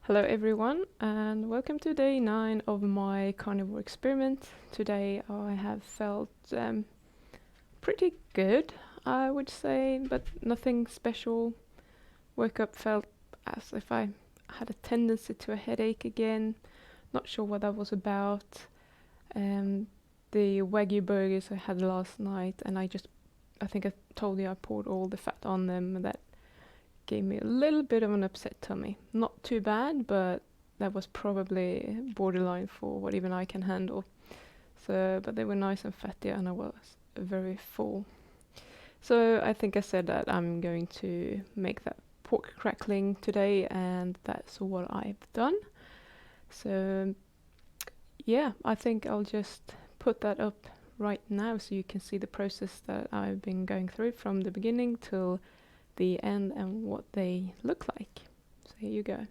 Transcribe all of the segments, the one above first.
Hello everyone and welcome to day 9 of my carnivore experiment. Today I have felt pretty good, I would say, but nothing special. Woke up, felt as if I had a tendency to a headache again. Not sure what that was about. The Wagyu burgers I had last night, and I think I told you I poured all the fat on them, and that gave me a little bit of an upset tummy. Not too bad, but that was probably borderline for what even I can handle. But they were nice and fatty, and I was very full. So I think I said that I'm going to make that pork crackling today, and that's what I've done. So yeah, I think I'll just put that up right now so you can see the process that I've been going through from the beginning till the end and what they look like. So here you go.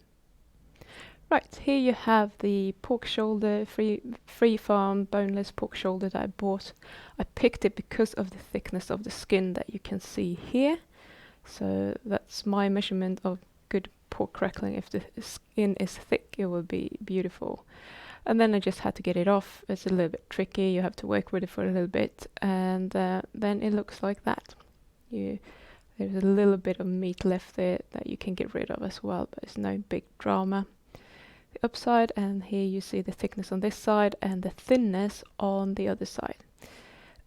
Right, here you have the pork shoulder, free farm boneless pork shoulder that I bought. I picked it because of the thickness of the skin that you can see here. So that's my measurement of good pork crackling. If the skin is thick, it will be beautiful. And then I just had to get it off. It's a little bit tricky. You have to work with it for a little bit, and then it looks like that. There's a little bit of meat left there that you can get rid of as well, but it's no big drama. The upside, and here you see the thickness on this side and the thinness on the other side.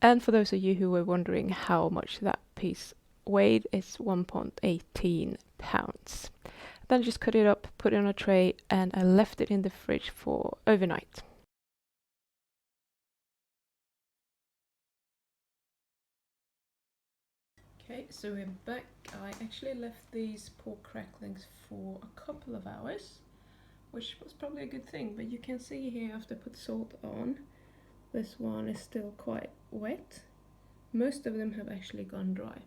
And for those of you who were wondering how much that piece weighed, it's 1.18 pounds. Then I just cut it up, put it on a tray, and I left it in the fridge for overnight. Okay, so we're back. I actually left these pork cracklings for a couple of hours, which was probably a good thing, but you can see here after I put salt on, this one is still quite wet. Most of them have actually gone dry.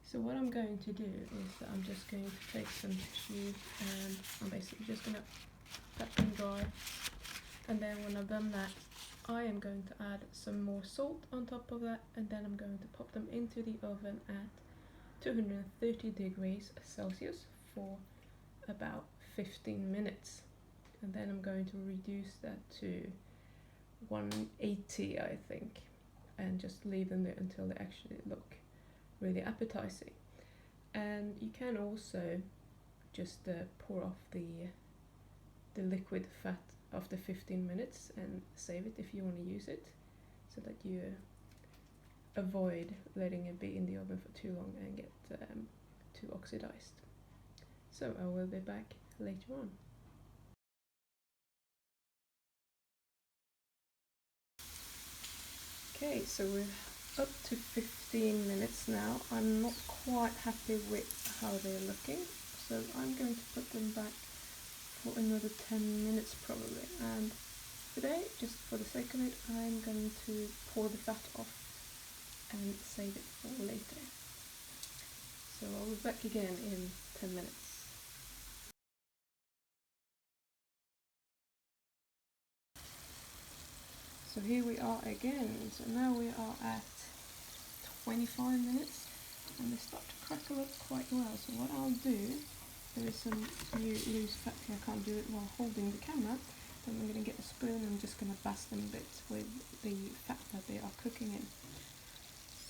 So what I'm going to do is that I'm just going to take some tissue and I'm basically just going to pat them dry, and then when I've done that I am going to add some more salt on top of that, and then I'm going to pop them into the oven at 230 degrees Celsius for about 15 minutes. And then I'm going to reduce that to 180, I think, and just leave them there until they actually look really appetizing. And you can also just pour off the liquid fat after 15 minutes and save it if you want to use it, so that you avoid letting it be in the oven for too long and get too oxidized. So I will be back later on. Okay, so we're up to 15 minutes now. I'm not quite happy with how they're looking, so I'm going to put them back for another 10 minutes probably. And today, just for the sake of it, I'm going to pour the fat off and save it for later. So I'll be back again in 10 minutes. So here we are again. So now we are at 25 minutes and they start to crackle up quite well. So what I'll do, there is some loose fat here, I can't do it while holding the camera. Then I'm going to get a spoon and I'm just going to bash them bits with the fat that they are cooking in.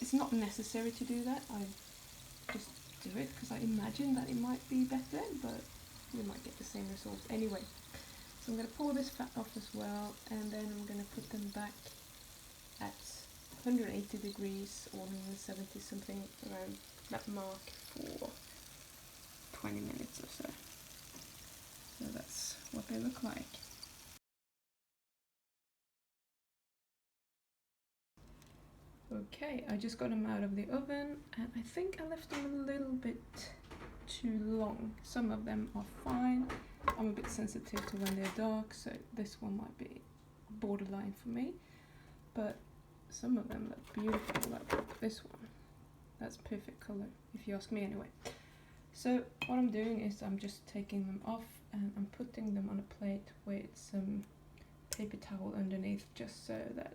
It's not necessary to do that, I just do it because I imagine that it might be better, but you might get the same results anyway. So I'm going to pour this fat off as well, and then I'm going to put them back at 180 degrees or 170 something, around that mark, for 20 minutes or so. So that's what they look like. Okay, I just got them out of the oven and I think I left them a little bit too long. Some of them are fine. I'm a bit sensitive to when they're dark, so this one might be borderline for me. But some of them look beautiful, like this one. That's perfect colour, if you ask me anyway. So what I'm doing is I'm just taking them off and I'm putting them on a plate with some paper towel underneath, just so that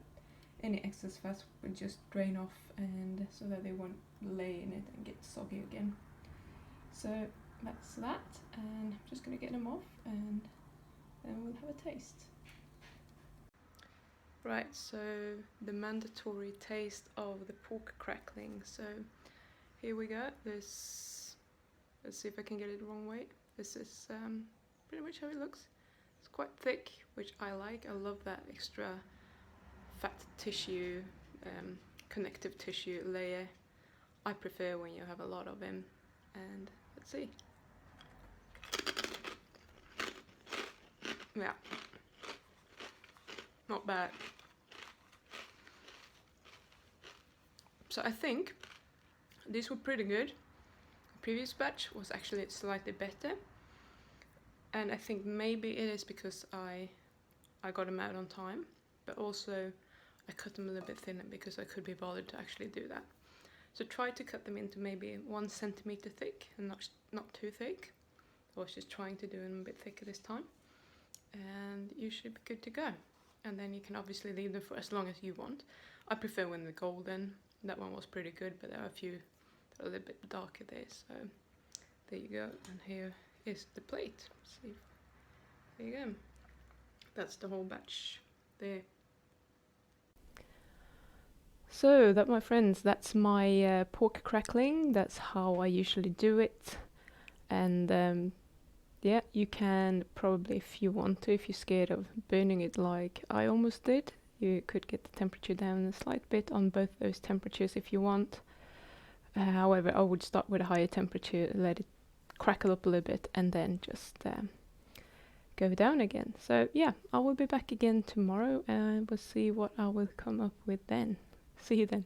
any excess fat will just drain off, and so that they won't lay in it and get soggy again. So that's that, and I'm just gonna get them off and then we'll have a taste. Right, so the mandatory taste of the pork crackling. So here we go. Let's see if I can get it the wrong way. This is pretty much how it looks. It's quite thick, which I like. I love that extra fat tissue, connective tissue layer. I prefer when you have a lot of them. And let's see. Yeah, not bad. So I think these were pretty good. The previous batch was actually slightly better, and I think maybe it is because I got them out on time, but also I cut them a little bit thinner because I could be bothered to actually do that. So try to cut them into maybe 1 centimeter thick and not too thick. I was just trying to do them a bit thicker this time, and you should be good to go. And then you can obviously leave them for as long as you want. I prefer when they're golden. That one was pretty good, but there are a few that are a little bit darker there, so there you go. And here is the plate. See, there you go. That's the whole batch there. So that, my friends, that's my pork crackling. That's how I usually do it. And yeah, you can probably, if you want to, if you're scared of burning it like I almost did, you could get the temperature down a slight bit on both those temperatures if you want. However, I would start with a higher temperature, let it crackle up a little bit, and then just go down again. So yeah, I will be back again tomorrow and we'll see what I will come up with then. See you then.